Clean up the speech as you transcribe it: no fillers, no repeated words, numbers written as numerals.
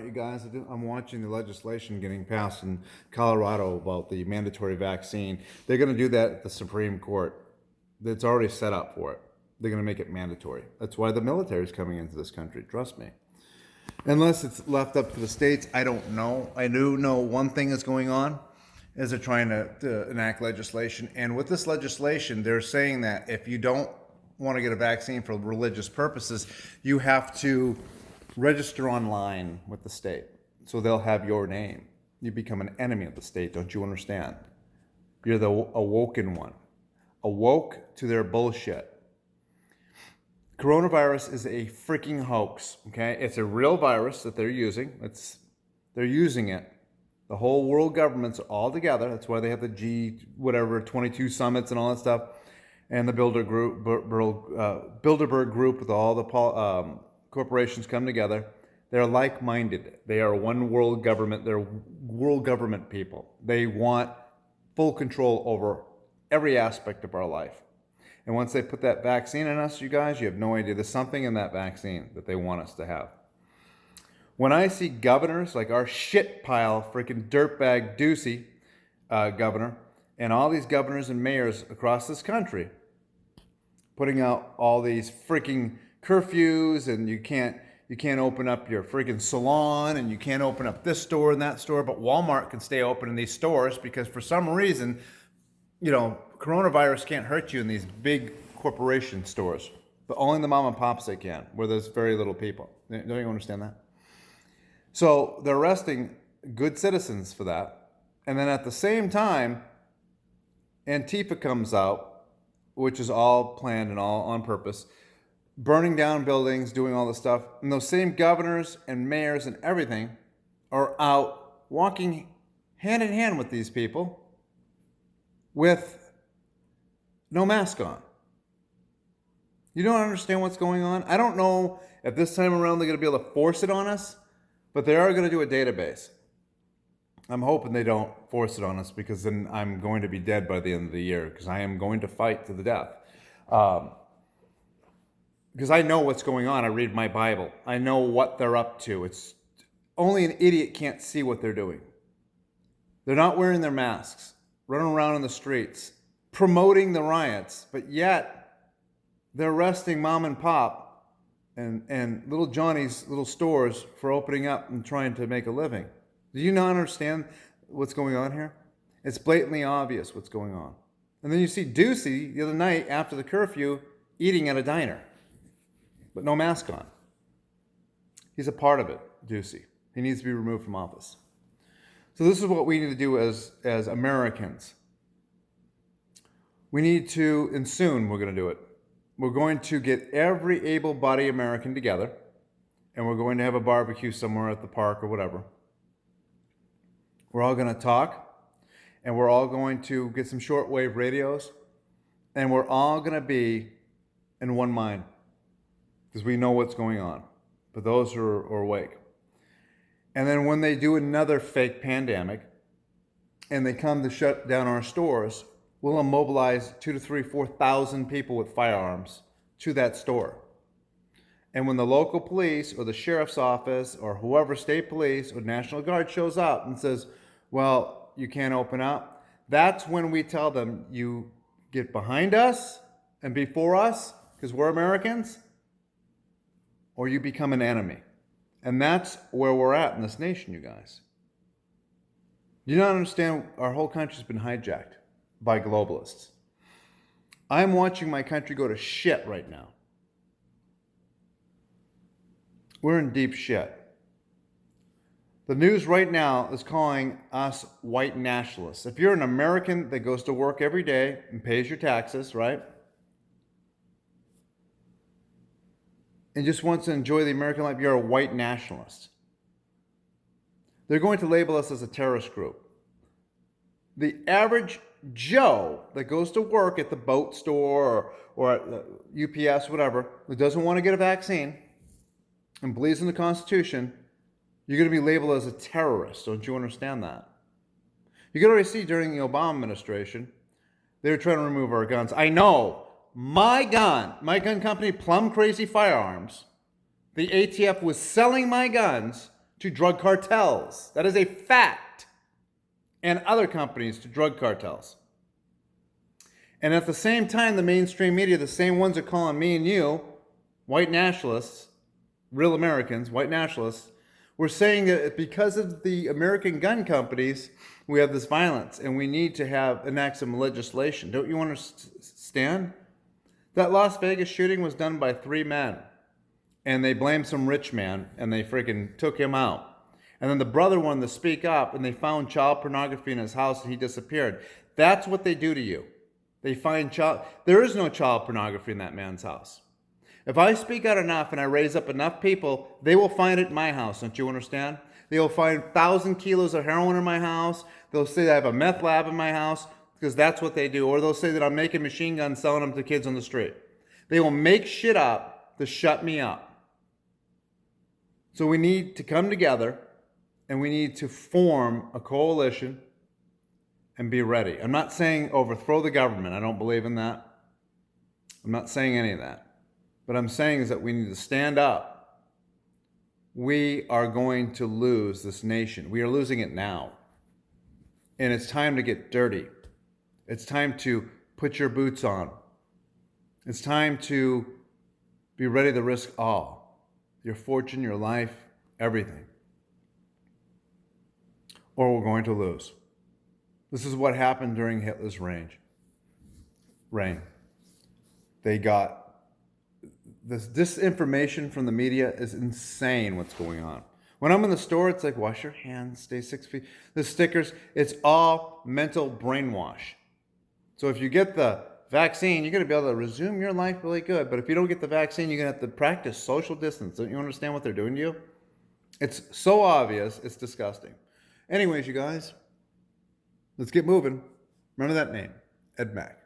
You guys, I'm watching the legislation getting passed in Colorado about the mandatory vaccine. They're going to do that at the Supreme Court. It's already set up for it. They're going to make it mandatory. That's why the military is coming into this country. Trust me. Unless it's left up to the states, I don't know. I do know one thing is going on is they're trying to enact legislation. And with this legislation, they're saying that if you don't want to get a vaccine for religious purposes, you have to register online with the state. So they'll have your name. You become an enemy of the state, don't you understand? You're the awoken one. Awoke to their bullshit. Coronavirus is a freaking hoax, okay? It's a real virus that they're using. They're using it. The whole world governments are all together. That's why they have the G22 summits and all that stuff, and the Bilderberg group with all the corporations come together. They're like-minded. They are one world government. They're world government people. They want full control over every aspect of our life. And once they put that vaccine in us, you guys, you have no idea. There's something in that vaccine that they want us to have. When I see governors like our shit pile, freaking dirtbag Ducey governor, and all these governors and mayors across this country putting out all these freaking curfews, and you can't open up your freaking salon, and you can't open up this store and that store, but Walmart can stay open in these stores because for some reason, coronavirus can't hurt you in these big corporation stores, but only the mom and pops they can, where there's very little people. Don't you understand that? So they're arresting good citizens for that. And then at the same time, Antifa comes out, which is all planned and all on purpose, burning down buildings, doing all this stuff. And those same governors and mayors and everything are out walking hand in hand with these people with no mask on. You don't understand what's going on? I don't know if this time around they're going to be able to force it on us, but they are going to do a database. I'm hoping they don't force it on us, because then I'm going to be dead by the end of the year, because I am going to fight to the death. Because I know what's going on. I read my Bible. I know what they're up to. It's only an idiot can't see what they're doing. They're not wearing their masks, running around in the streets, promoting the riots, but yet they're arresting mom and pop and little Johnny's little stores for opening up and trying to make a living. Do you not understand what's going on here? It's blatantly obvious what's going on. And then you see Ducey the other night after the curfew eating at a diner, but no mask on. He's a part of it, Ducey. He needs to be removed from office. So this is what we need to do as Americans. We need to, and soon we're going to do it, we're going to get every able-bodied American together, and we're going to have a barbecue somewhere at the park or whatever. We're all going to talk, and we're all going to get some shortwave radios, and we're all going to be in one mind, because we know what's going on, but those who are awake. And then when they do another fake pandemic, and they come to shut down our stores, we'll immobilize 2,000 to 3,000, 4,000 people with firearms to that store. And when the local police or the sheriff's office or whoever, state police or National Guard, shows up and says, well, you can't open up, that's when we tell them, you get behind us and before us, because we're Americans, or you become an enemy. And that's where we're at in this nation, you guys. You don't understand, our whole country's been hijacked by globalists. I'm watching my country go to shit right now. We're in deep shit. The news right now is calling us white nationalists. If you're an American that goes to work every day and pays your taxes, right? And just wants to enjoy the American life, you're a white nationalist. They're going to label us as a terrorist group. The average Joe that goes to work at the boat store or at UPS, whatever, who doesn't want to get a vaccine and believes in the Constitution, you're going to be labeled as a terrorist. Don't you understand that? You can already see during the Obama administration, they were trying to remove our guns. I know, my gun company, Plum Crazy Firearms, the ATF was selling my guns to drug cartels. That is a fact. And other companies to drug cartels. And at the same time, the mainstream media, the same ones are calling me and you, white nationalists, real Americans, white nationalists, we're saying that because of the American gun companies, we have this violence and we need to enact some legislation. Don't you understand? That Las Vegas shooting was done by 3 men. And they blamed some rich man and they freaking took him out. And then the brother wanted to speak up and they found child pornography in his house and he disappeared. That's what they do to you. They find there is no child pornography in that man's house. If I speak out enough and I raise up enough people, they will find it in my house. Don't you understand? They will find 1,000 kilos of heroin in my house. They'll say that I have a meth lab in my house because that's what they do. Or they'll say that I'm making machine guns, selling them to kids on the street. They will make shit up to shut me up. So we need to come together and we need to form a coalition and be ready. I'm not saying overthrow the government. I don't believe in that. I'm not saying any of that. What I'm saying is that we need to stand up. We are going to lose this nation. We are losing it now. And it's time to get dirty. It's time to put your boots on. It's time to be ready to risk all. Your fortune, your life, everything. Or we're going to lose. This is what happened during Hitler's reign. They got this disinformation from the media is insane what's going on. When I'm in the store, it's like, wash your hands, stay 6 feet. The stickers, it's all mental brainwash. So if you get the vaccine, you're going to be able to resume your life really good. But if you don't get the vaccine, you're going to have to practice social distance. Don't you understand what they're doing to you? It's so obvious, it's disgusting. Anyways, you guys, let's get moving. Remember that name, Ed Mack.